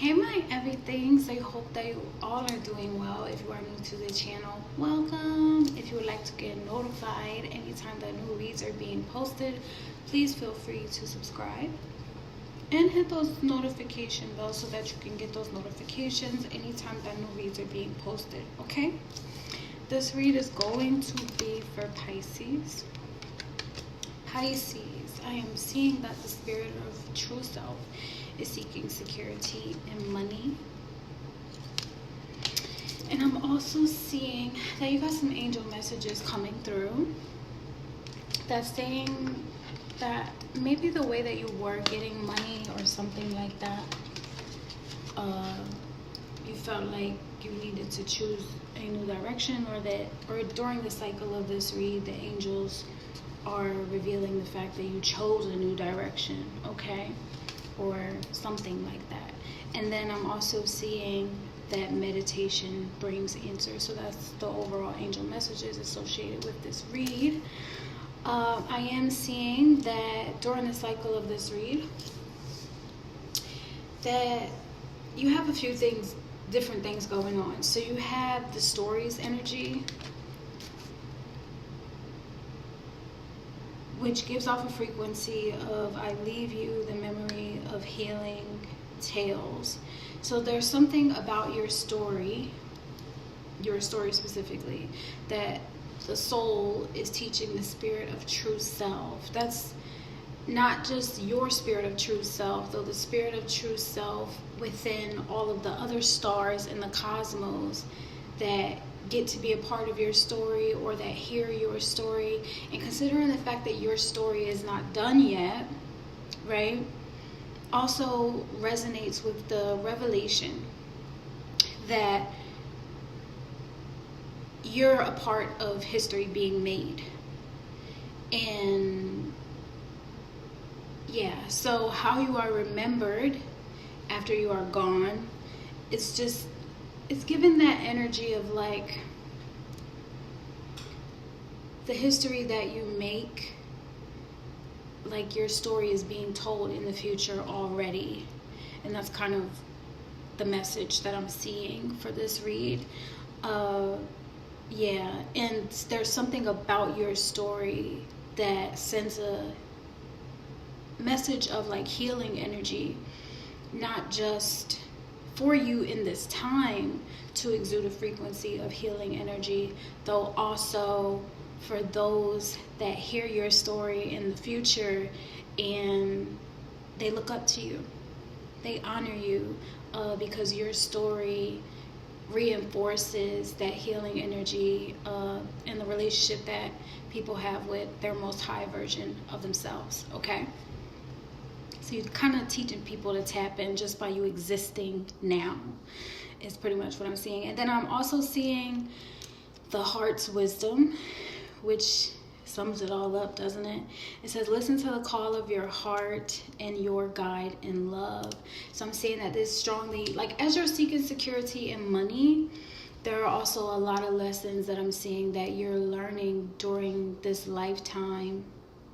Hey my everythings, I hope that you all are doing well. If you are new to the channel, welcome. If you would like to get notified anytime that new reads are being posted, please feel free to subscribe and hit those notification bells so that you can get those notifications anytime that new reads are being posted. Okay, this read is going to be for Pisces. I am seeing that the spirit of true self is seeking security and money. And I'm also seeing that you got some angel messages coming through that's saying that maybe the way that you were getting money or something like that, you felt like you needed to choose a new direction, or during the cycle of this read, the angels are revealing the fact that you chose a new direction, okay, or something like that. And then I'm also seeing that meditation brings answers. So that's the overall angel messages associated with this read. I am seeing that during the cycle of this read, that you have a few things, different things going on. So you have the stories energy, which gives off a frequency of I leave you the memory of healing tales. So there's something about your story specifically, that the soul is teaching the spirit of true self. That's not just your spirit of true self, though the spirit of true self within all of the other stars in the cosmos that get to be a part of your story or that hear your story. And considering the fact that your story is not done yet, right, also resonates with the revelation that you're a part of history being made. And yeah, so how you are remembered after you are gone, it's given that energy of like the history that you make, like your story is being told in the future already. And that's kind of the message that I'm seeing for this read. Yeah, and there's something about your story that sends a message of like healing energy, not just for you in this time to exude a frequency of healing energy, though also for those that hear your story in the future and they look up to you, they honor you, because your story reinforces that healing energy in the relationship that people have with their most high version of themselves, okay? So you're kind of teaching people to tap in just by you existing now is pretty much what I'm seeing. And then I'm also seeing the heart's wisdom, which sums it all up, doesn't it? It says, listen to the call of your heart and your guide in love. So I'm saying that this strongly, like as you're seeking security and money, there are also a lot of lessons that I'm seeing that you're learning during this lifetime,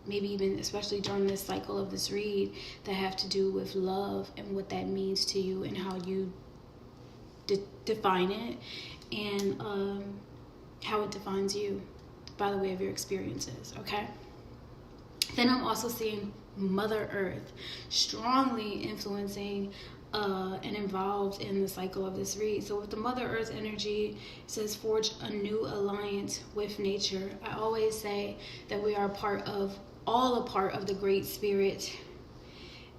maybe even especially during this cycle of this read, that have to do with love and what that means to you and how you define it, and how it defines you by the way of your experiences, okay? Then I'm also seeing Mother Earth strongly influencing and involved in the cycle of this read. So with the Mother Earth energy, it says forge a new alliance with nature. I always say that we are all a part of the Great Spirit.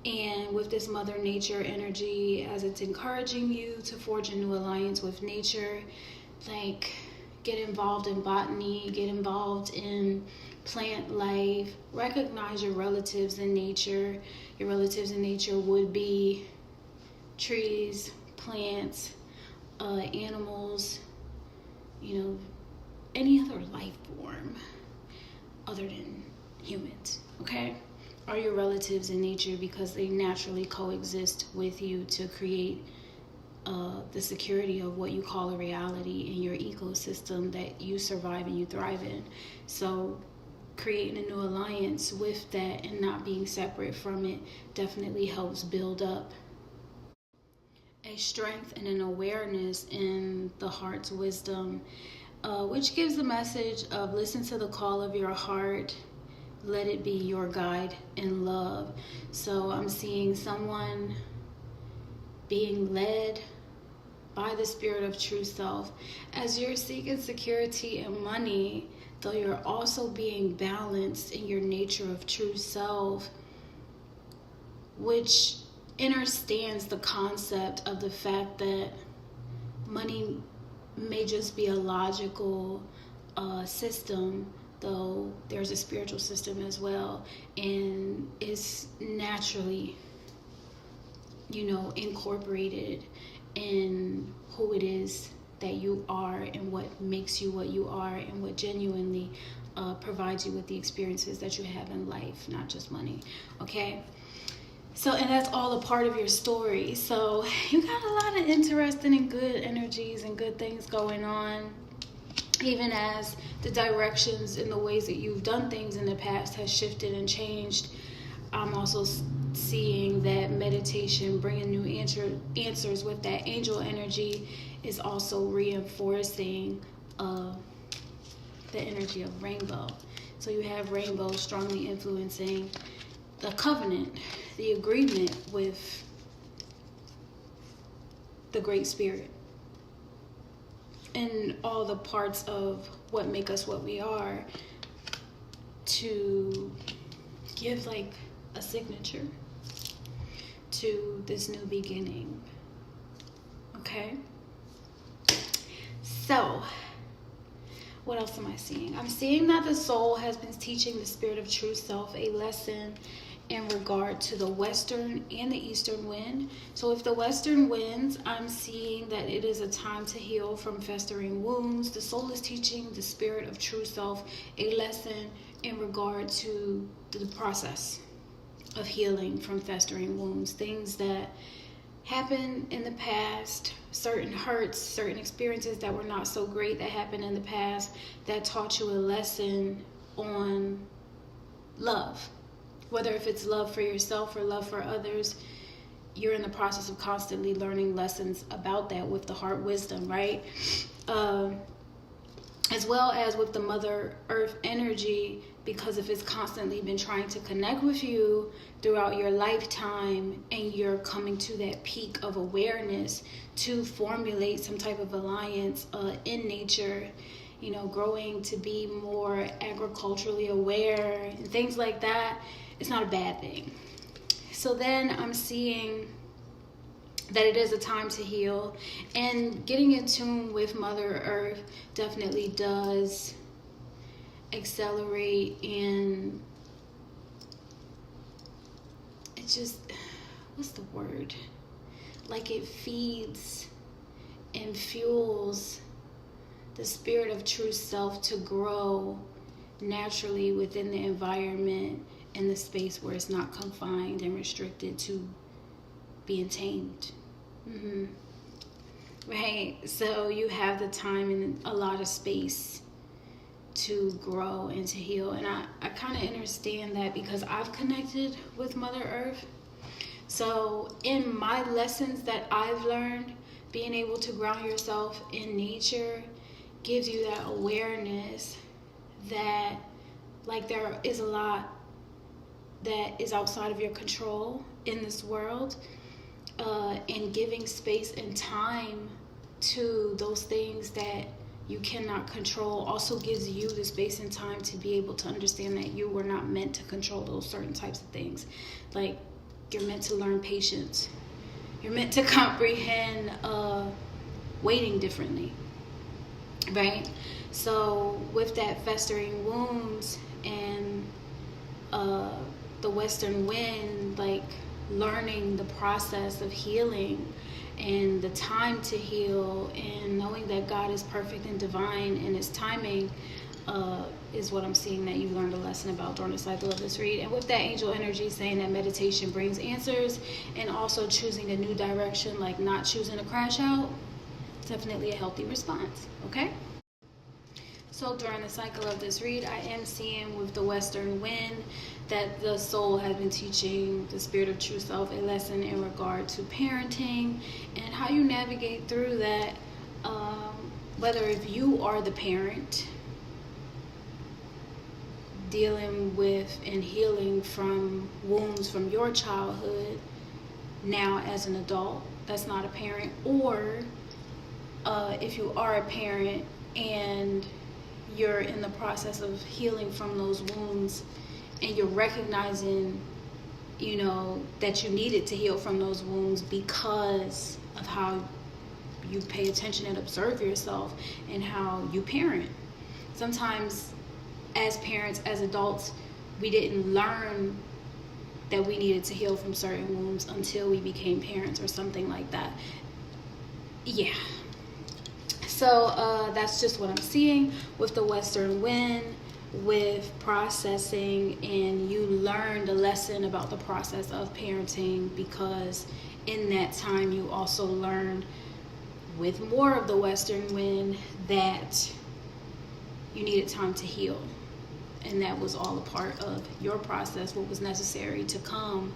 And with this Mother Nature energy, as it's encouraging you to forge a new alliance with nature, like get involved in botany, get involved in plant life, recognize your relatives in nature. Your relatives in nature would be trees, plants, animals, you know, any other life form other than humans, okay? Are your relatives in nature, because they naturally coexist with you to create the security of what you call a reality in your ecosystem that you survive and you thrive in. So creating a new alliance with that and not being separate from it definitely helps build up a strength and an awareness in the heart's wisdom, which gives the message of listen to the call of your heart, let it be your guide in love. So I'm seeing someone being led by the spirit of true self as you're seeking security and money, though you're also being balanced in your nature of true self, which understands the concept of the fact that money may just be a logical system, though there's a spiritual system as well, and is naturally, incorporated in who it is that you are and what makes you what you are and what genuinely provides you with the experiences that you have in life, not just money. Okay? So, and that's all a part of your story. So you got a lot of interesting and good energies and good things going on, even as the directions and the ways that you've done things in the past has shifted and changed. I'm also seeing that meditation, bringing new answers with that angel energy, is also reinforcing the energy of rainbow. So you have rainbow strongly influencing the covenant, the agreement with the Great Spirit, and all the parts of what make us what we are, to give like a signature to this new beginning. Okay? So, what else am I seeing? I'm seeing that the soul has been teaching the spirit of true self a lesson in regard to the western and the eastern wind. So if the western winds, I'm seeing that it is a time to heal from festering wounds. The soul is teaching the spirit of true self a lesson in regard to the process of healing from festering wounds, things that happened in the past, certain hurts, certain experiences that were not so great that happened in the past that taught you a lesson on love. Whether if it's love for yourself or love for others, you're in the process of constantly learning lessons about that with the heart wisdom, right? As well as with the Mother Earth energy, because if it's constantly been trying to connect with you throughout your lifetime and you're coming to that peak of awareness to formulate some type of alliance in nature, growing to be more agriculturally aware and things like that, it's not a bad thing. So then I'm seeing that it is a time to heal, and getting in tune with Mother Earth definitely does accelerate, and it just, what's the word? Like it feeds and fuels the spirit of true self to grow naturally within the environment in the space where it's not confined and restricted to being tamed. Right? So you have the time and a lot of space to grow and to heal. And I kind of understand that because I've connected with Mother Earth. So in my lessons that I've learned, being able to ground yourself in nature gives you that awareness that like there is a lot that is outside of your control in this world, and giving space and time to those things that you cannot control also gives you the space and time to be able to understand that you were not meant to control those certain types of things. Like you're meant to learn patience, you're meant to comprehend waiting differently, right? So with that festering wounds and the western wind, like learning the process of healing and the time to heal, and knowing that God is perfect and divine in his timing, is what I'm seeing that you learned a lesson about during the cycle of this read. And with that angel energy saying that meditation brings answers, and also choosing a new direction, like not choosing to crash out, definitely a healthy response. Okay? So during the cycle of this read, I am seeing with the Western wind that the soul has been teaching the spirit of true self a lesson in regard to parenting and how you navigate through that, whether if you are the parent dealing with and healing from wounds from your childhood now as an adult that's not a parent, or if you are a parent and you're in the process of healing from those wounds and you're recognizing, you know, that you needed to heal from those wounds because of how you pay attention and observe yourself and how you parent. Sometimes as parents, as adults, we didn't learn that we needed to heal from certain wounds until we became parents or something like that. Yeah. So that's just what I'm seeing with the Western wind, with processing, and you learned a lesson about the process of parenting because in that time you also learned with more of the Western wind that you needed time to heal. And that was all a part of your process, what was necessary to come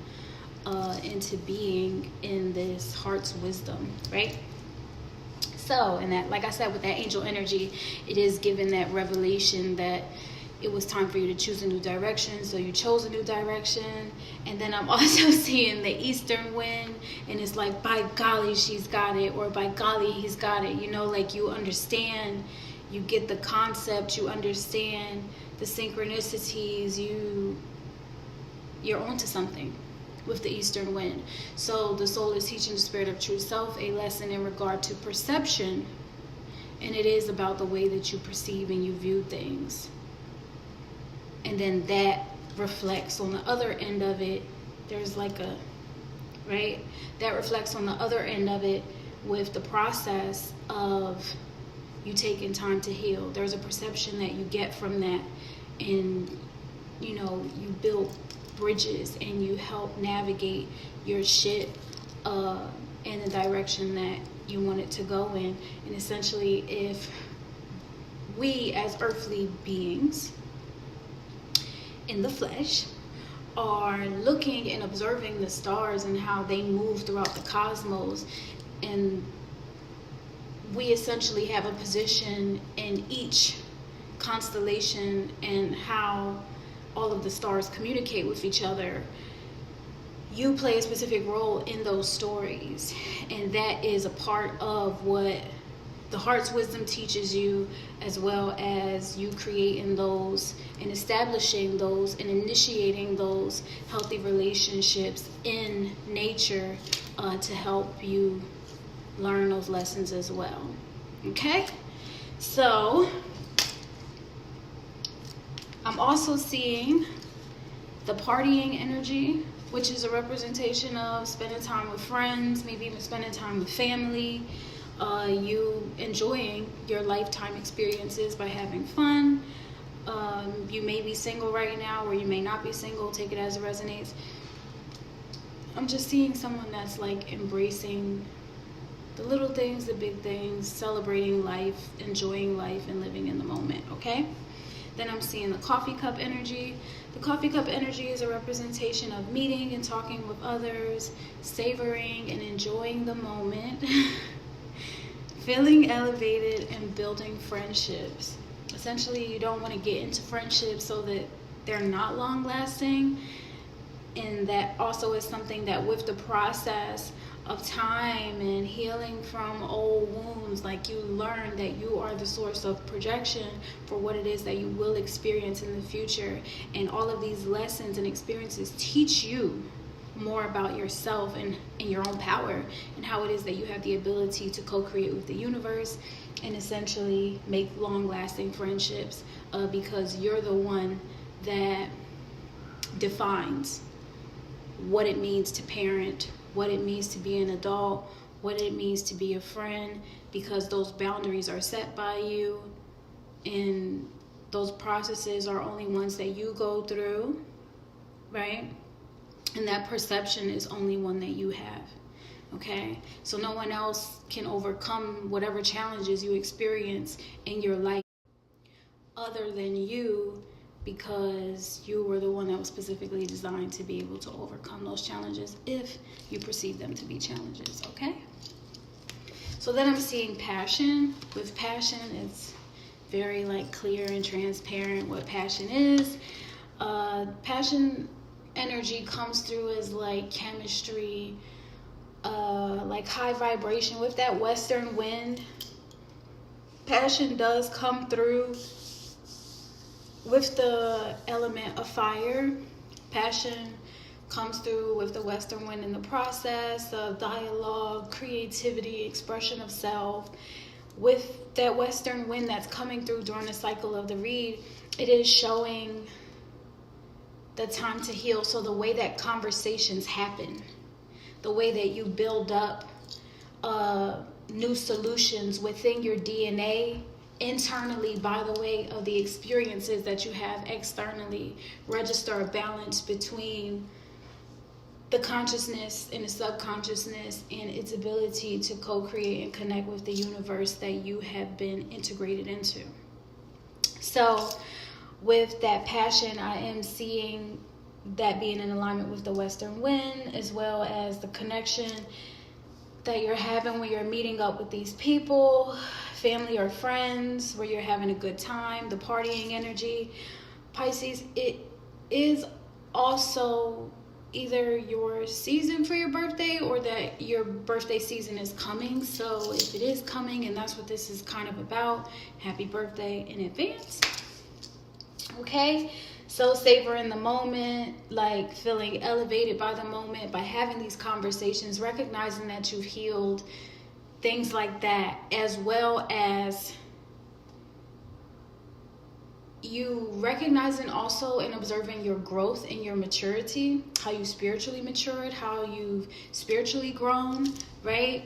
into being in this heart's wisdom, right? So, and that, like I said, with that angel energy, it is given that revelation that it was time for you to choose a new direction. So you chose a new direction. And then I'm also seeing the eastern wind, and it's like, by golly, she's got it, or by golly, he's got it. You know, like you understand, you get the concept, you understand the synchronicities, you're onto something with the eastern wind. So the soul is teaching the spirit of true self a lesson in regard to perception, and it is about the way that you perceive and you view things. And then that reflects on the other end of it. There's like a, right? That reflects on the other end of it with the process of you taking time to heal. There's a perception that you get from that, and you know, you build bridges and you help navigate your ship in the direction that you want it to go in. And essentially, if we as earthly beings in the flesh are looking and observing the stars and how they move throughout the cosmos, and we essentially have a position in each constellation and how all of the stars communicate with each other, you play a specific role in those stories. And that is a part of what the heart's wisdom teaches you, as well as you creating those and establishing those and initiating those healthy relationships in nature to help you learn those lessons as well. Okay? So I'm also seeing the partying energy, which is a representation of spending time with friends, maybe even spending time with family, you enjoying your lifetime experiences by having fun. You may be single right now, or you may not be single, take it as it resonates. I'm just seeing someone that's like embracing the little things, the big things, celebrating life, enjoying life, and living in the moment, okay? Then I'm seeing the coffee cup energy. The coffee cup energy is a representation of meeting and talking with others, savoring and enjoying the moment, feeling elevated, and building friendships. Essentially, you don't want to get into friendships so that they're not long lasting. And that also is something that with the process of time and healing from old wounds, like you learn that you are the source of projection for what it is that you will experience in the future. And all of these lessons and experiences teach you more about yourself and your own power, and how it is that you have the ability to co-create with the universe and essentially make long-lasting friendships, because you're the one that defines what it means to parent, what it means to be an adult, what it means to be a friend, because those boundaries are set by you, and those processes are only ones that you go through, right? And that perception is only one that you have, okay? So no one else can overcome whatever challenges you experience in your life. other than you, because you were the one that was specifically designed to be able to overcome those challenges if you perceive them to be challenges, okay? So then I'm seeing passion. With passion, it's very like clear and transparent what passion is. Passion energy comes through as like chemistry, like high vibration. With that western wind, passion does come through with the element of fire. Passion comes through with the western wind in the process of dialogue, creativity, expression of self. With that western wind that's coming through during the cycle of the read, it is showing the time to heal. So the way that conversations happen, the way that you build up new solutions within your DNA, internally, by the way of the experiences that you have externally, register a balance between the consciousness and the subconsciousness and its ability to co-create and connect with the universe that you have been integrated into. So with that passion, I am seeing that being in alignment with the western wind, as well as the connection that you're having when you're meeting up with these people, family or friends, where you're having a good time, the partying energy. Pisces, it is also either your season for your birthday or that your birthday season is coming. So if it is coming and that's what this is kind of about, happy birthday in advance. Okay, so savoring the moment, like feeling elevated by the moment, by having these conversations, recognizing that you've healed, things like that, as well as you recognizing also and observing your growth and your maturity, how you spiritually matured, how you've spiritually grown, right?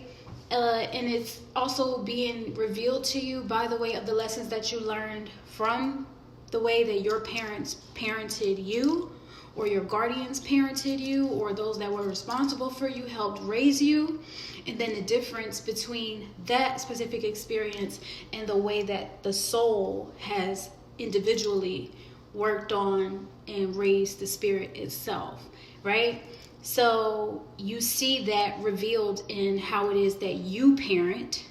And it's also being revealed to you by the way of the lessons that you learned from the way that your parents parented you, or your guardians parented you, or those that were responsible for you helped raise you. And then the difference between that specific experience and the way that the soul has individually worked on and raised the spirit itself, right? So you see that revealed in how it is that you parent,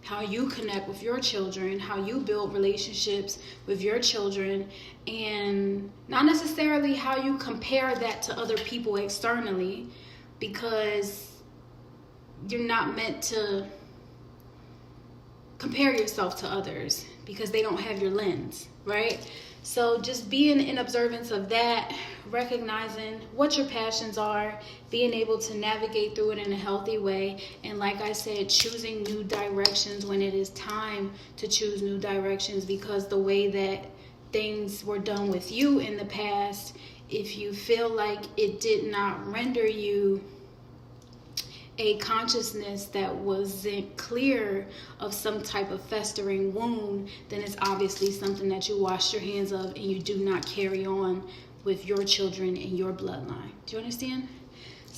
how you connect with your children, how you build relationships with your children, and not necessarily how you compare that to other people externally, because you're not meant to compare yourself to others because they don't have your lens, right? So just being in observance of that, recognizing what your passions are, being able to navigate through it in a healthy way, and like I said, choosing new directions when it is time to choose new directions, because the way that things were done with you in the past, if you feel like it did not render you a consciousness that wasn't clear of some type of festering wound, then it's obviously something that you washed your hands of and you do not carry on with your children and your bloodline. Do you understand?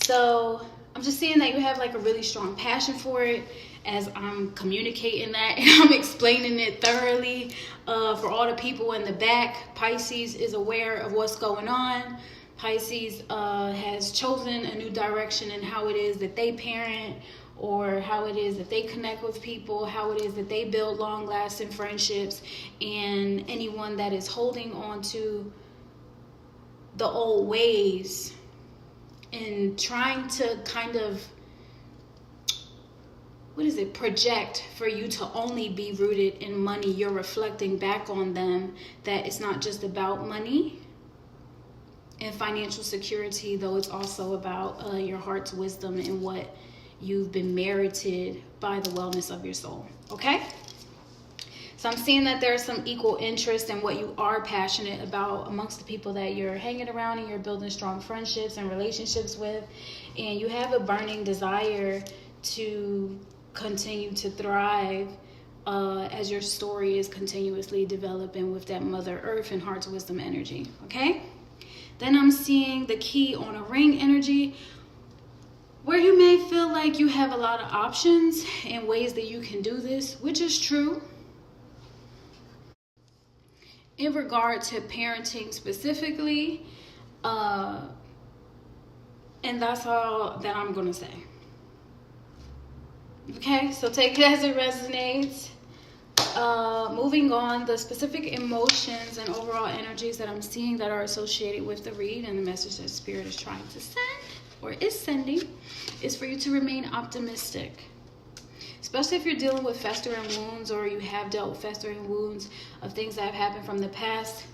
So I'm just seeing that you have like a really strong passion for it, as I'm communicating that and I'm explaining it thoroughly. For all the people in the back, Pisces is aware of what's going on. Pisces has chosen a new direction in how it is that they parent, or how it is that they connect with people, how it is that they build long-lasting friendships. And anyone that is holding on to the old ways and trying to kind of, project for you to only be rooted in money, you're reflecting back on them that it's not just about money and financial security, though it's also about your heart's wisdom and what you've been merited by the wellness of your soul. Okay? So I'm seeing that there's some equal interest in what you are passionate about amongst the people that you're hanging around and you're building strong friendships and relationships with. And you have a burning desire to continue to thrive as your story is continuously developing with that Mother Earth and heart's wisdom energy. Okay? Then I'm seeing the key on a ring energy, where you may feel like you have a lot of options and ways that you can do this, which is true. in regard to parenting specifically. And that's all that I'm going to say. Okay, so take it as it resonates. Moving on, the specific emotions and overall energies that I'm seeing that are associated with the read and the message that Spirit is trying to send, or is sending, is for you to remain optimistic. Especially if you're dealing with festering wounds, or you have dealt with festering wounds of things that have happened from the past.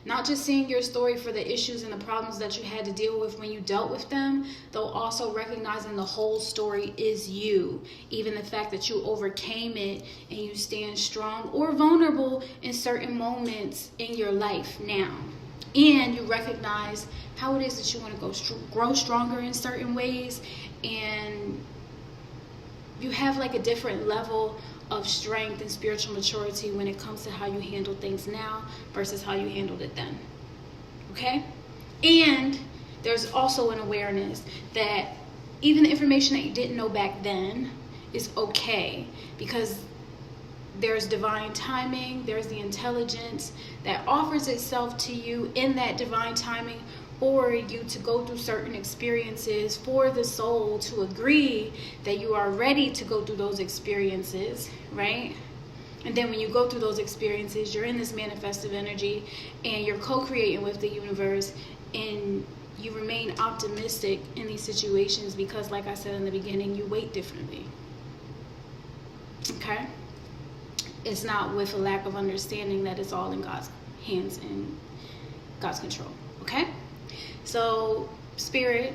Not just seeing your story for the issues and the problems that you had to deal with when you dealt with them, though also recognizing the whole story is you. Even the fact that you overcame it and you stand strong or vulnerable in certain moments in your life now. And you recognize how it is that you want to grow stronger in certain ways, and you have like a different level of strength and spiritual maturity when it comes to how you handle things now versus how you handled it then. Okay? And there's also an awareness that even the information that you didn't know back then is okay, because there's divine timing, there's the intelligence that offers itself to you in that divine timing for you to go through certain experiences, for the soul to agree that you are ready to go through those experiences, right? And then when you go through those experiences, you're in this manifestive energy and you're co-creating with the universe, and you remain optimistic in these situations because, like I said in the beginning, you wait differently. Okay? It's not with a lack of understanding that it's all in God's hands and God's control. Okay? So, Spirit,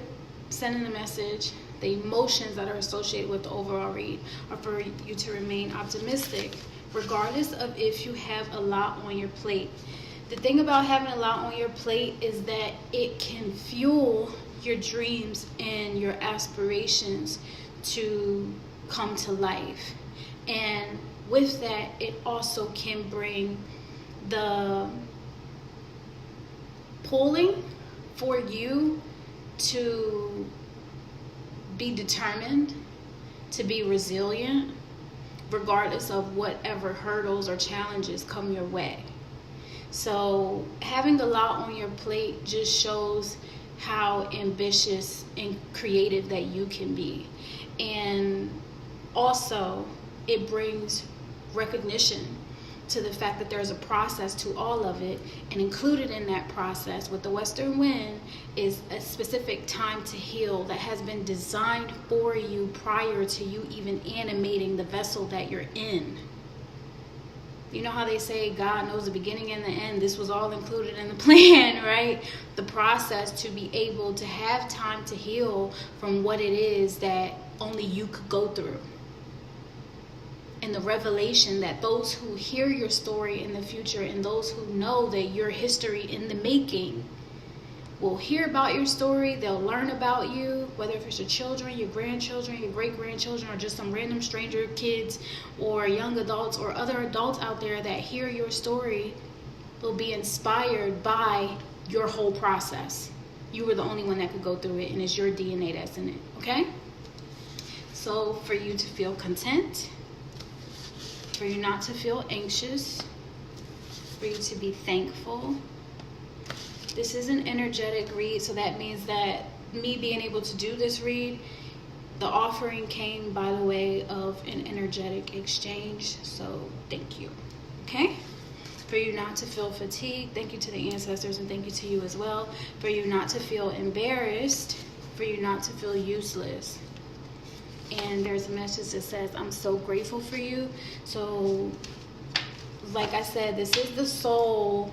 sending the message, the emotions that are associated with the overall read are for you to remain optimistic, regardless of if you have a lot on your plate. The thing about having a lot on your plate is that it can fuel your dreams and your aspirations to come to life. And with that, it also can bring the pulling for you to be determined, to be resilient, regardless of whatever hurdles or challenges come your way. So having a lot on your plate just shows how ambitious and creative that you can be. And also, it brings recognition to the fact that there's a process to all of it, and included in that process with the Western Wind is a specific time to heal that has been designed for you prior to you even animating the vessel that you're in. You know how they say God knows the beginning and the end? This was all included in the plan, right? The process to be able to have time to heal from what it is that only you could go through. And the revelation that those who hear your story in the future and those who know that your history in the making will hear about your story, they'll learn about you, whether if it's your children, your grandchildren, your great-grandchildren, or just some random stranger kids or young adults or other adults out there that hear your story will be inspired by your whole process. You were the only one that could go through it, and it's your DNA that's in it, okay? So for you to feel content, for you not to feel anxious, for you to be thankful. This is an energetic read, so that means that me being able to do this read, the offering came by the way of an energetic exchange, so thank you. Okay? For you not to feel fatigued, thank you to the ancestors, and thank you to you as well. For you not to feel embarrassed, for you not to feel useless. And there's a message that says, I'm so grateful for you. So, like I said, this is the soul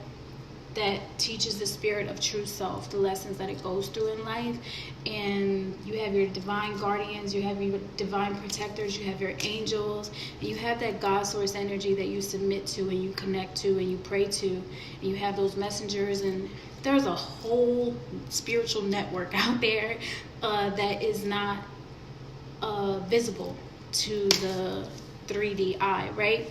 that teaches the spirit of true self, the lessons that it goes through in life. And you have your divine guardians, you have your divine protectors, you have your angels, and you have that God source energy that you submit to and you connect to and you pray to. And you have those messengers, and there's a whole spiritual network out there that is not visible to the 3D eye, right?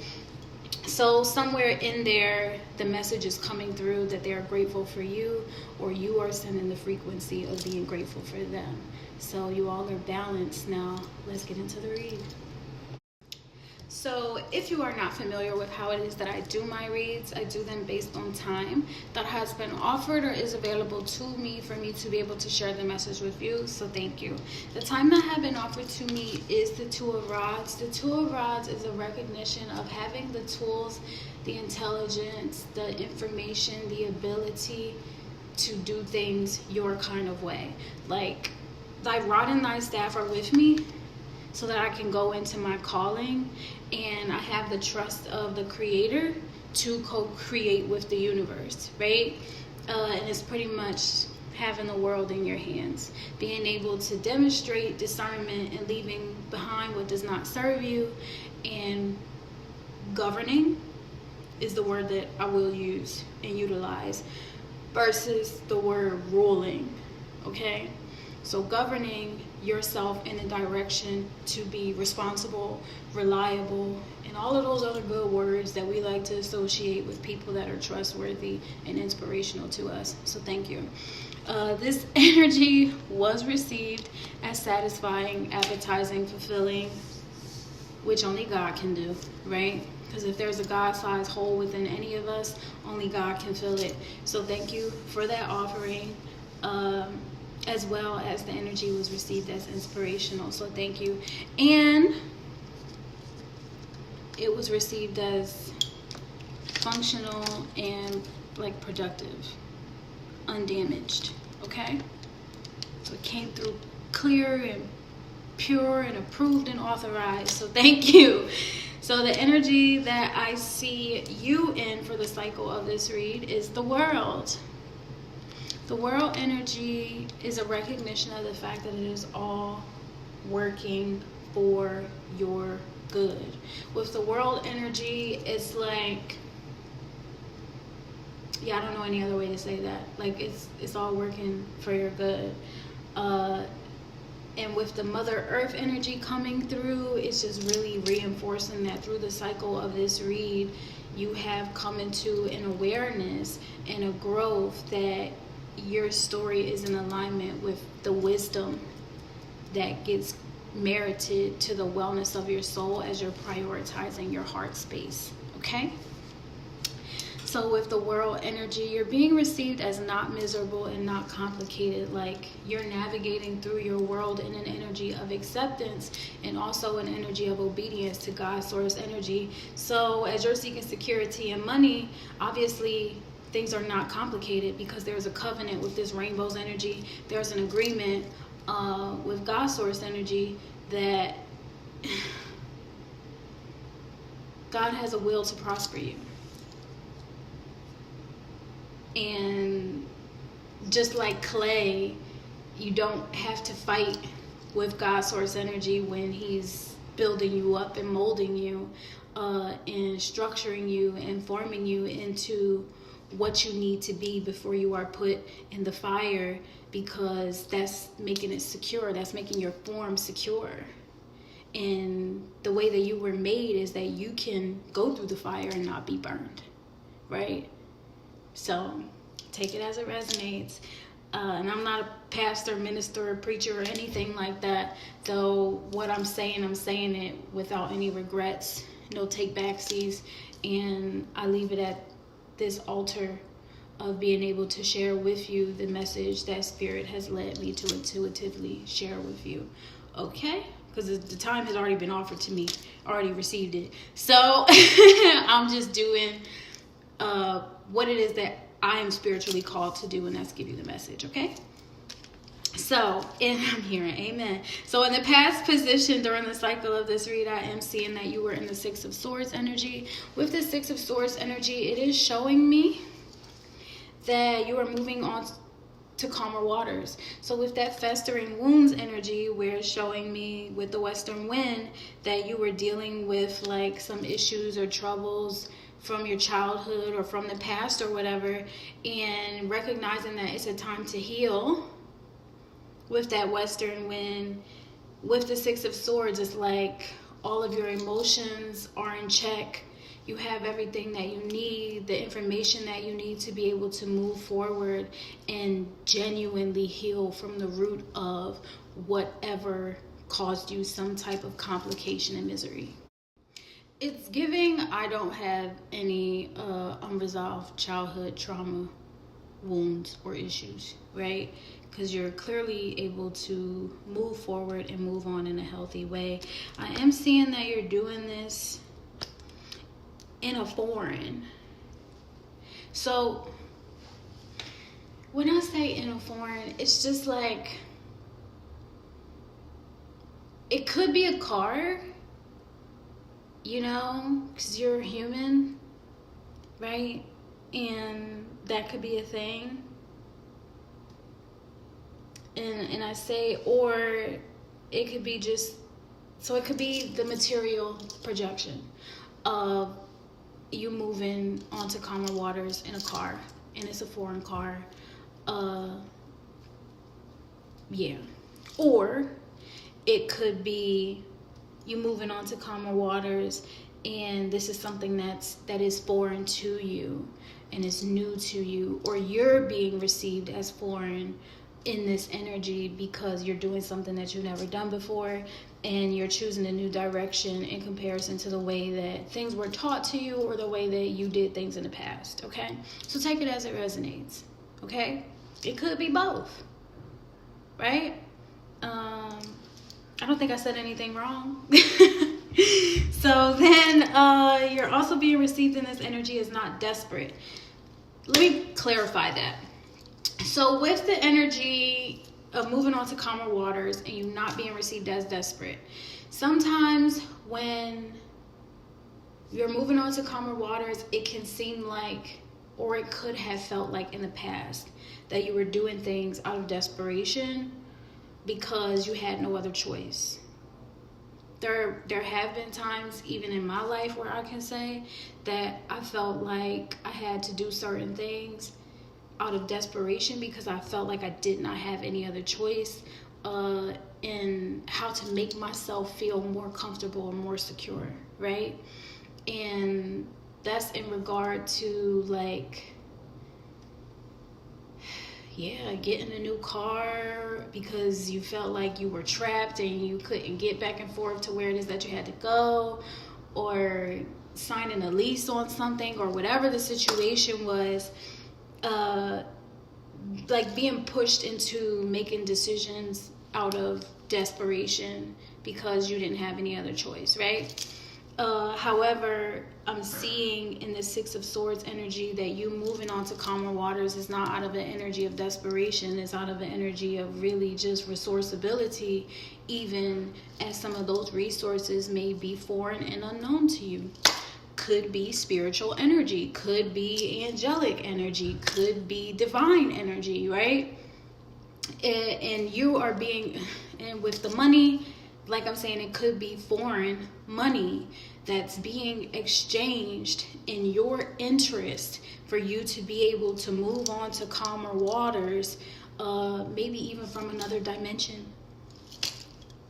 So somewhere in there, the message is coming through that they are grateful for you, or you are sending the frequency of being grateful for them. So you all are balanced now. Let's get into the read. So if you are not familiar with how it is that I do my reads, I do them based on time that has been offered or is available to me for me to be able to share the message with you. So thank you. The time that have been offered to me is the Two of Rods. The Two of Rods is a recognition of having the tools, the intelligence, the information, the ability to do things your kind of way. Like, thy rod and thy staff are with me so that I can go into my calling, and I have the trust of the Creator to co-create with the universe, right? And it's pretty much having the world in your hands, being able to demonstrate discernment and leaving behind what does not serve you, and governing is the word that I will use and utilize versus the word ruling, okay? So governing yourself in a direction to be responsible, reliable, and all of those other good words that we like to associate with people that are trustworthy and inspirational to us. So thank you. This energy was received as satisfying, appetizing, fulfilling, which only God can do, right? Because if there's a God-sized hole within any of us, only God can fill it. So thank you for that offering. As well as the energy was received as inspirational. So thank you. And it was received as functional and like productive, undamaged. Okay? So it came through clear and pure and approved and authorized. So thank you. So the energy that I see you in for the cycle of this read is the World. The World energy is a recognition of the fact that it is all working for your good. With the World energy, it's like, yeah, I don't know any other way to say that. Like, it's all working for your good. And with the Mother Earth energy coming through, it's just really reinforcing that through the cycle of this read, you have come into an awareness and a growth that your story is in alignment with the wisdom that gets merited to the wellness of your soul as you're prioritizing your heart space. Okay? So with the World energy, you're being received as not miserable and not complicated. Like, you're navigating through your world in an energy of acceptance and also an energy of obedience to God's source energy. So as you're seeking security and money, obviously things are not complicated because there's a covenant with this rainbow's energy. There's an agreement with God's source energy that God has a will to prosper you. And just like clay, you don't have to fight with God's source energy when he's building you up and molding you and structuring you and forming you into what you need to be before you are put in the fire, because that's making it secure. That's making your form secure. And the way that you were made is that you can go through the fire and not be burned, right? So take it as it resonates. And I'm not a pastor, minister, or preacher, or anything like that. Though what I'm saying it without any regrets, no take backsies. And I leave it at this altar of being able to share with you the message that Spirit has led me to intuitively share with you. Okay? Because the time has already been offered to me. Already received it. So I'm just doing what it is that I am spiritually called to do, and that's give you the message, okay? So, and I'm hearing amen. So in the past position during the cycle of this read, I am seeing that you were in the Six of Swords energy. With the Six of Swords energy, it is showing me that you are moving on to calmer waters. So with that festering wounds energy, where it's showing me with the western wind that you were dealing with like some issues or troubles from your childhood or from the past or whatever, and recognizing that it's a time to heal. With that western wind, with the Six of Swords, it's like all of your emotions are in check. You have everything that you need, the information that you need to be able to move forward and genuinely heal from the root of whatever caused you some type of complication and misery. It's giving I don't have any unresolved childhood trauma, wounds, or issues, right? Because you're clearly able to move forward and move on in a healthy way. I am seeing that you're doing this in a foreign. So when I say in a foreign, it's just like, it could be a car, you know, because you're human, right? And that could be a thing. And I say, or it could be just, so it could be the material projection of you moving onto calmer waters in a car, and it's a foreign car. Yeah. Or it could be you moving on to calmer waters, and this is something that is foreign to you and is new to you, or you're being received as foreign in this energy because you're doing something that you've never done before, and you're choosing a new direction in comparison to the way that things were taught to you or the way that you did things in the past. Okay, so take it as it resonates. Okay, it could be both, right? I don't think I said anything wrong. So then you're also being received in this energy as not desperate. Let me clarify that. So with the energy of moving on to calmer waters and you not being received as desperate, sometimes when you're moving on to calmer waters, it can seem like, or it could have felt like in the past, that you were doing things out of desperation because you had no other choice. There have been times, even in my life, where I can say that I felt like I had to do certain things out of desperation because I felt like I did not have any other choice in how to make myself feel more comfortable or more secure, right? And that's in regard to, like, yeah, getting a new car because you felt like you were trapped and you couldn't get back and forth to where it is that you had to go, or signing a lease on something, or whatever the situation was, like being pushed into making decisions out of desperation because you didn't have any other choice, right? However, I'm seeing in the Six of Swords energy that you moving on to calmer waters is not out of an energy of desperation. It's out of an energy of really just resourceability, even as some of those resources may be foreign and unknown to you. Could be spiritual energy, could be angelic energy, could be divine energy, right? And you are being, and with the money, like I'm saying, it could be foreign money that's being exchanged in your interest for you to be able to move on to calmer waters, maybe even from another dimension,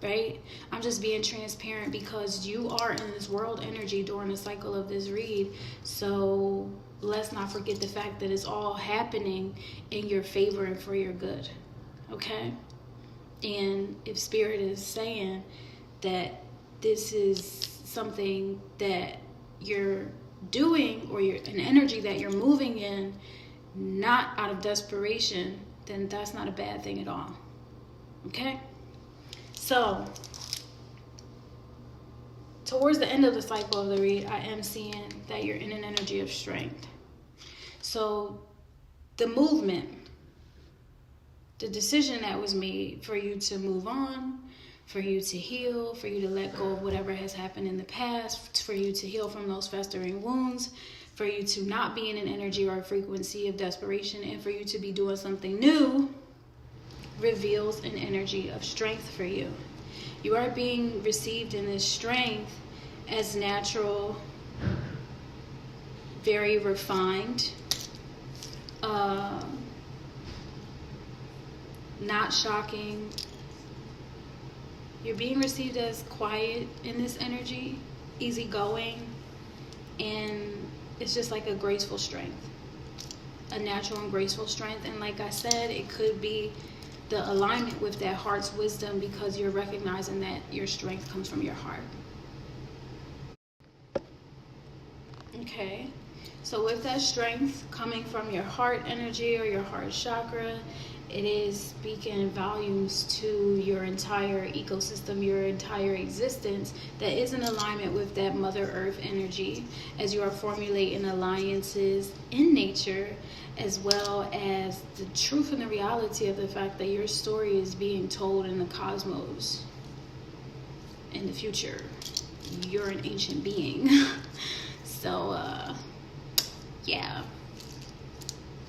right? I'm just being transparent because you are in this world energy during the cycle of this read. So let's not forget the fact that it's all happening in your favor and for your good, okay? And if Spirit is saying that this is something that you're doing, or you're an energy that you're moving in, not out of desperation, then that's not a bad thing at all. Okay? So, towards the end of the cycle of the read, I am seeing that you're in an energy of strength. So, the movement, the decision that was made for you to move on, for you to heal, for you to let go of whatever has happened in the past, for you to heal from those festering wounds, for you to not be in an energy or a frequency of desperation, and for you to be doing something new, reveals an energy of strength for you. You are being received in this strength as natural, very refined, not shocking. You're being received as quiet in this energy, easygoing, and it's just like a graceful strength, a natural and graceful strength. And like I said, it could be the alignment with that heart's wisdom because you're recognizing that your strength comes from your heart. Okay, so with that strength coming from your heart energy or your heart chakra, it is speaking volumes to your entire ecosystem, your entire existence, that is in alignment with that Mother Earth energy, as you are formulating alliances in nature, as well as the truth and the reality of the fact that your story is being told in the cosmos. In the future, you're an ancient being. So, yeah.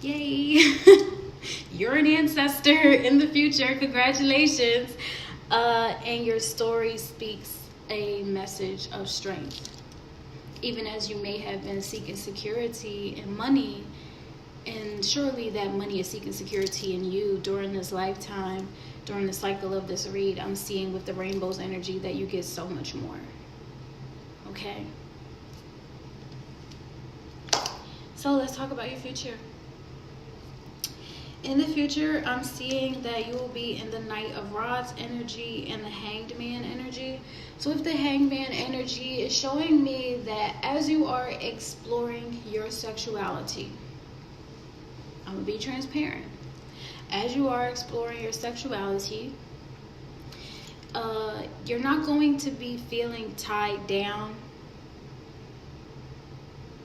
Yay. You're an ancestor in the future. Congratulations. And your story speaks a message of strength. Even as you may have been seeking security and money, and surely that money is seeking security in you during this lifetime, during the cycle of this read, I'm seeing with the rainbow's energy that you get so much more. Okay? So let's talk about your future. In the future, I'm seeing that you will be in the Knight of Rods energy and the Hanged Man energy. So if the Hanged Man energy is showing me that as you are exploring your sexuality, I'm going to be transparent. As you are exploring your sexuality, you're not going to be feeling tied down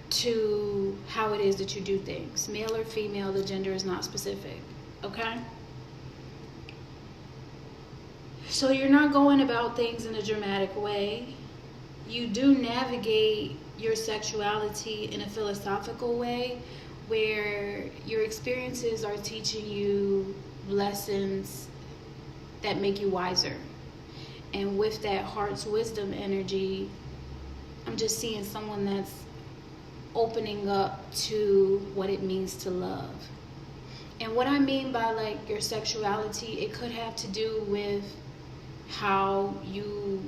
to how it is that you do things. Male or female, the gender is not specific. Okay? So you're not going about things in a dramatic way. You do navigate your sexuality in a philosophical way, where your experiences are teaching you lessons that make you wiser. And with that heart's wisdom energy, I'm just seeing someone that's opening up to what it means to love. And what I mean by like your sexuality, it could have to do with how you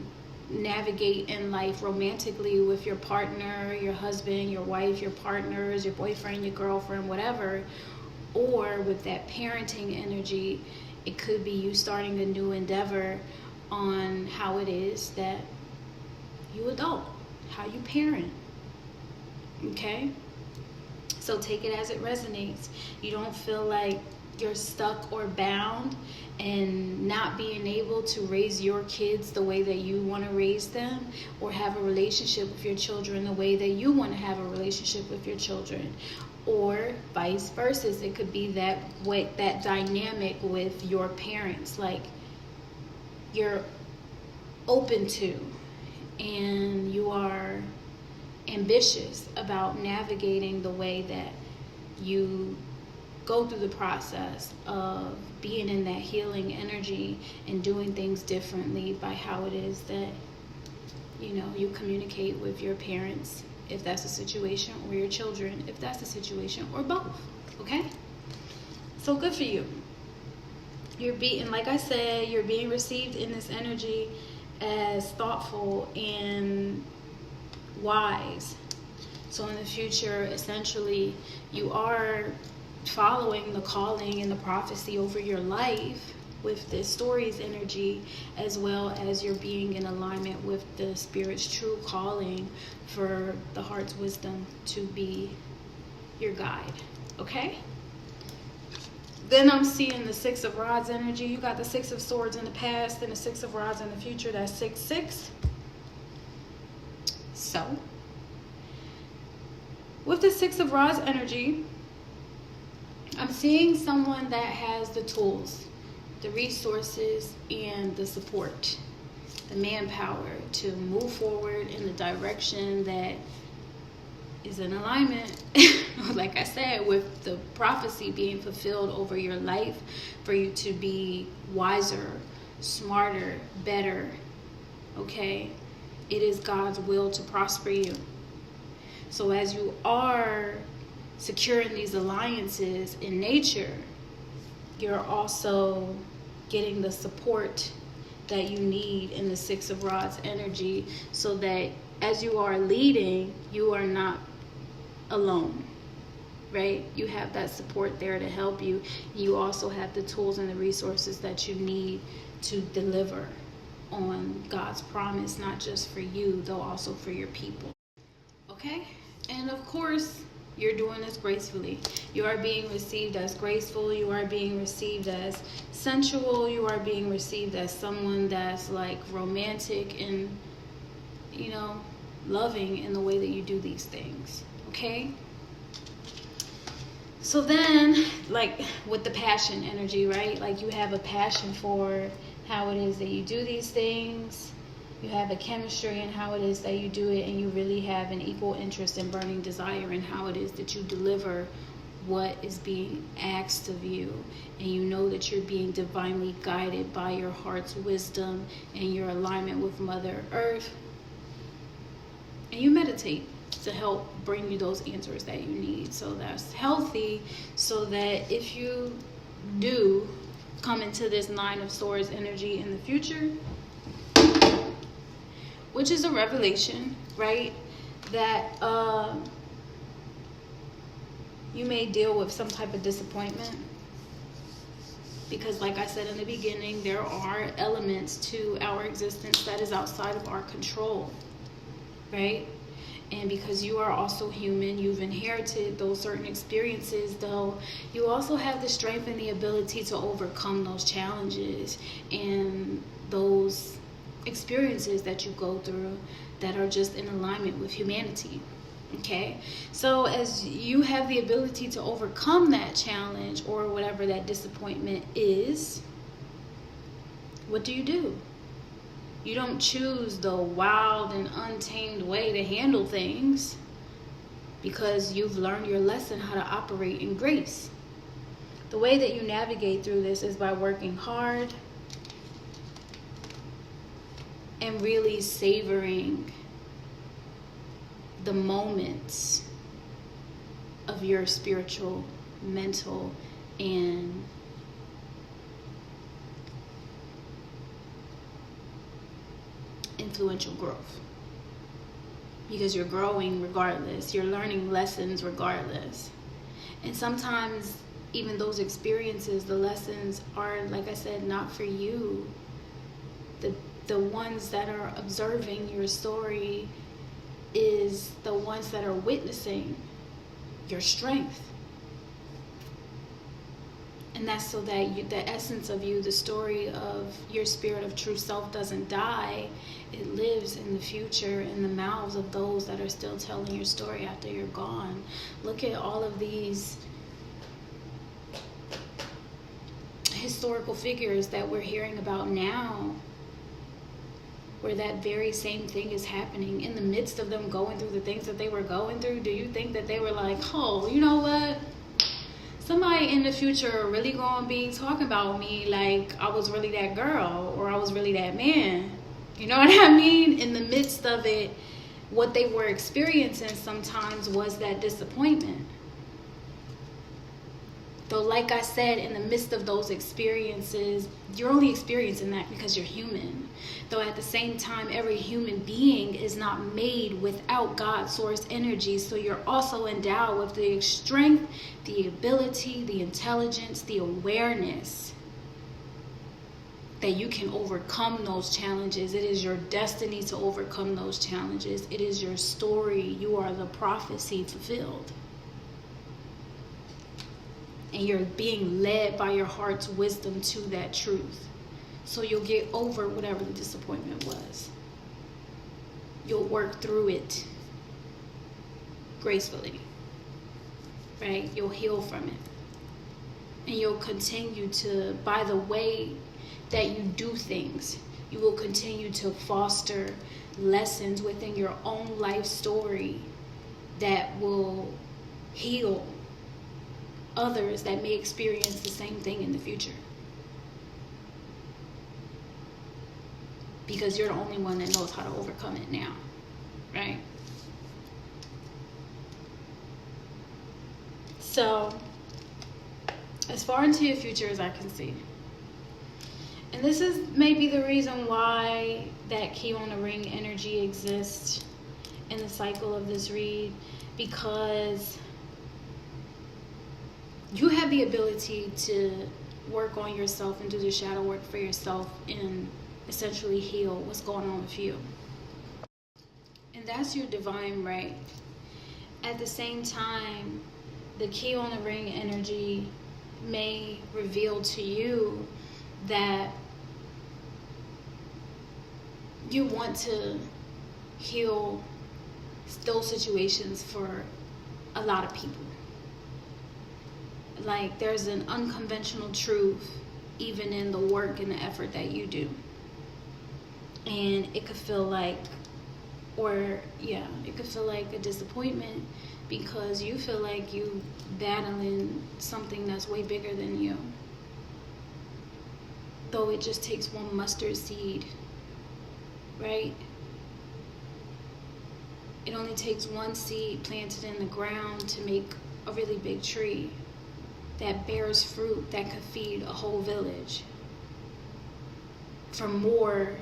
navigate in life romantically with your partner, your husband, your wife, your partners, your boyfriend, your girlfriend, whatever. Or with that parenting energy, it could be you starting a new endeavor on how it is that you adult, how you parent. Okay? So take it as it resonates. You don't feel like you're stuck or bound and not being able to raise your kids the way that you want to raise them, or have a relationship with your children the way that you want to have a relationship with your children, or vice versa. It could be that way, that dynamic with your parents, like you're open to and you are ambitious about navigating the way that you go through the process of being in that healing energy and doing things differently by how it is that, you know, you communicate with your parents, if that's the situation, or your children, if that's the situation, or both. Okay? So good for you. You're being, like I said, you're being received in this energy as thoughtful and wise. So in the future, essentially, you are following the calling and the prophecy over your life with this stories energy, as well as you're being in alignment with the Spirit's true calling for the heart's wisdom to be your guide. Okay? Then I'm seeing the Six of Rods energy. You got the Six of Swords in the past and the Six of Rods in the future. That's 6-6. So, with the Six of Rods energy, I'm seeing someone that has the tools, the resources, and the support, the manpower to move forward in the direction that is in alignment, like I said, with the prophecy being fulfilled over your life, for you to be wiser, smarter, better. Okay? It is God's will to prosper you. So as you are securing these alliances in nature, you're also getting the support that you need in the Six of Rods energy, so that as you are leading, you are not alone, right? You have that support there to help you. You also have the tools and the resources that you need to deliver on God's promise, not just for you, though also for your people. Okay? And of course, you're doing this gracefully. You are being received as graceful. You are being received as sensual. You are being received as someone that's like romantic and, you know, loving in the way that you do these things. Okay? So then, like with the passion energy, right? Like you have a passion for how it is that you do these things. You have a chemistry in how it is that you do it, and you really have an equal interest and burning desire in how it is that you deliver what is being asked of you. And you know that you're being divinely guided by your heart's wisdom and your alignment with Mother Earth. And you meditate to help bring you those answers that you need. So that's healthy, so that if you do come into this Nine of Swords energy in the future, which is a revelation, right? That you may deal with some type of disappointment. Because like I said in the beginning, there are elements to our existence that is outside of our control, right? And because you are also human, you've inherited those certain experiences, though you also have the strength and the ability to overcome those challenges and those experiences that you go through that are just in alignment with humanity. Okay, so as you have the ability to overcome that challenge or whatever that disappointment is, what do? You don't choose the wild and untamed way to handle things, because you've learned your lesson how to operate in grace. The way that you navigate through this is by working hard and really savoring the moments of your spiritual, mental, and influential growth. Because you're growing regardless. You're learning lessons regardless. And sometimes even those experiences, the lessons are, like I said, not for you. The ones that are observing your story is the ones that are witnessing your strength. And that's so that the essence of you, the story of your spirit of true self doesn't die. It lives in the future in the mouths of those that are still telling your story after you're gone. Look at all of these historical figures that we're hearing about now, where that very same thing is happening in the midst of them going through the things that they were going through. Do you think that they were like, oh, you know what? Somebody in the future are really going to be talking about me like I was really that girl or I was really that man. You know what I mean? In the midst of it, what they were experiencing sometimes was that disappointment. Though, like I said, in the midst of those experiences, you're only experiencing that because you're human. Though at the same time, every human being is not made without God's source energy. So you're also endowed with the strength, the ability, the intelligence, the awareness that you can overcome those challenges. It is your destiny to overcome those challenges. It is your story. You are the prophecy fulfilled. And you're being led by your heart's wisdom to that truth. So you'll get over whatever the disappointment was. You'll work through it gracefully. Right? You'll heal from it. And you'll continue to, by the way that you do things, you will continue to foster lessons within your own life story that will heal others that may experience the same thing in the future. Because you're the only one that knows how to overcome it now, right? So, as far into your future as I can see. And this is maybe the reason why that key on the ring energy exists in the cycle of this read, because you have the ability to work on yourself and do the shadow work for yourself and essentially heal what's going on with you. And that's your divine right. at the same time, the key on the ring energy may reveal to you that you want to heal those situations for a lot of people. Like, there's an unconventional truth even in the work and the effort that you do. And it could feel like, it could feel like a disappointment because you feel like you battling something that's way bigger than you. Though it just takes one mustard seed, right? It only takes one seed planted in the ground to make a really big tree that bears fruit that could feed a whole village for more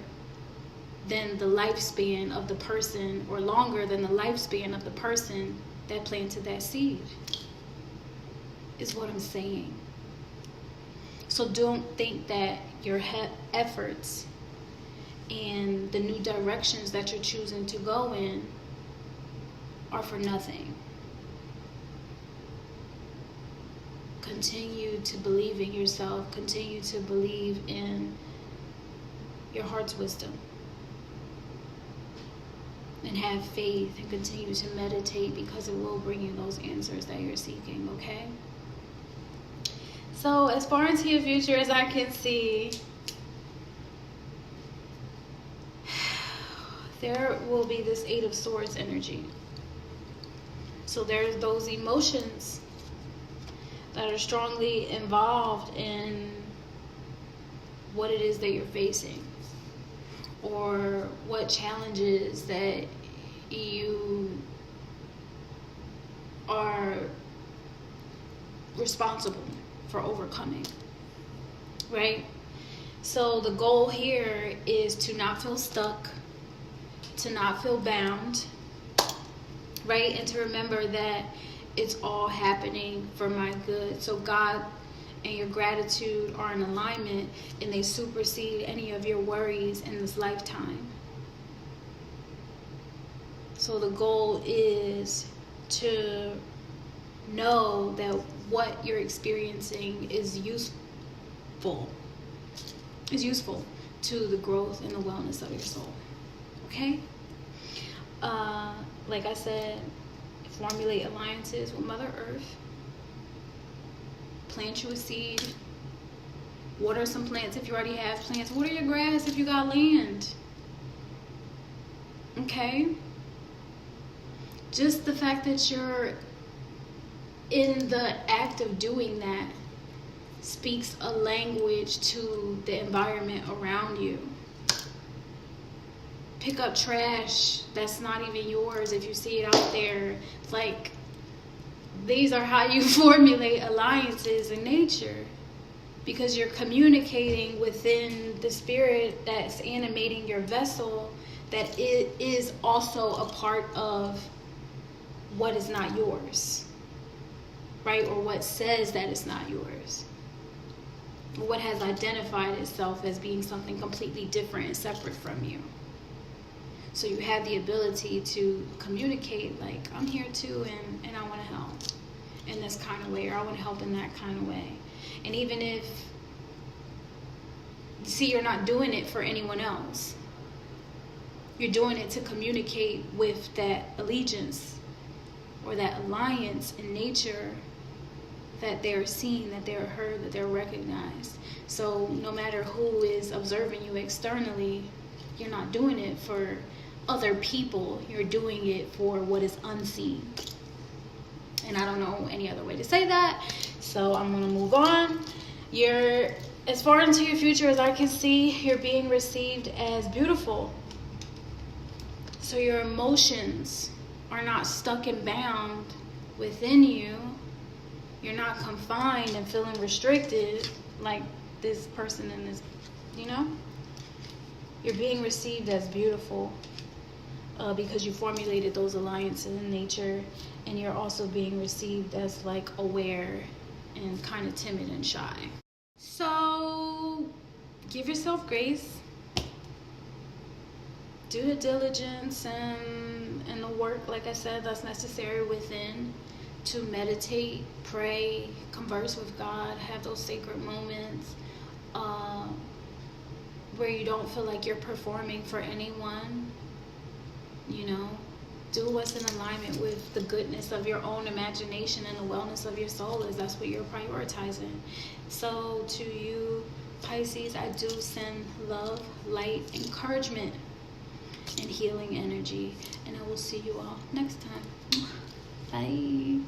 than the lifespan of the person, or longer than the lifespan of the person that planted that seed, is what I'm saying. So don't think that your efforts and the new directions that you're choosing to go in are for nothing. Continue to believe in yourself. Continue to believe in your heart's wisdom. And have faith and continue to meditate, because it will bring you those answers that you're seeking, okay? So as far into your future as I can see, there will be this Eight of Swords energy. So there's those emotions that are strongly involved in what it is that you're facing, or what challenges that you are responsible for overcoming, right? So the goal here is to not feel stuck, to not feel bound, right? And to remember that it's all happening for my good. So God and your gratitude are in alignment, and they supersede any of your worries in this lifetime. So the goal is to know that what you're experiencing is useful to the growth and the wellness of your soul. Okay? Like I said, formulate alliances with Mother Earth. Plant you a seed. Water some plants if you already have plants. Water your grass if you got land. Okay? Just the fact that you're in the act of doing that speaks a language to the environment around you. Pick up trash that's not even yours if you see it out there. Like, these are how you formulate alliances in nature, because you're communicating within the spirit that's animating your vessel, that it is also a part of what is not yours, right? Or what says that it's not yours. What has identified itself as being something completely different and separate from you. So you have the ability to communicate, like, I'm here too, and I want to help in this kind of way, or I want to help in that kind of way. And even if, see, you're not doing it for anyone else. You're doing it to communicate with that allegiance or that alliance in nature, that they're seen, that they're heard, that they're recognized. So no matter who is observing you externally, you're not doing it for other people. You're doing it for what is unseen. And I don't know any other way to say that, so I'm going to move on. You're, as far into your future as I can see, you're being received as beautiful. So your emotions are not stuck and bound within you. You're not confined and feeling restricted like this person in this, you know? You're being received as beautiful because you formulated those alliances in nature, and you're also being received as like aware and kind of timid and shy. So give yourself grace. Do the diligence and inner work, like I said, that's necessary within, to meditate, pray, converse with God, have those sacred moments where you don't feel like you're performing for anyone. You know, do what's in alignment with the goodness of your own imagination and the wellness of your soul, as that's what you're prioritizing. So to you, Pisces, I do send love, light, encouragement, and healing energy. And I will see you all next time. Bye.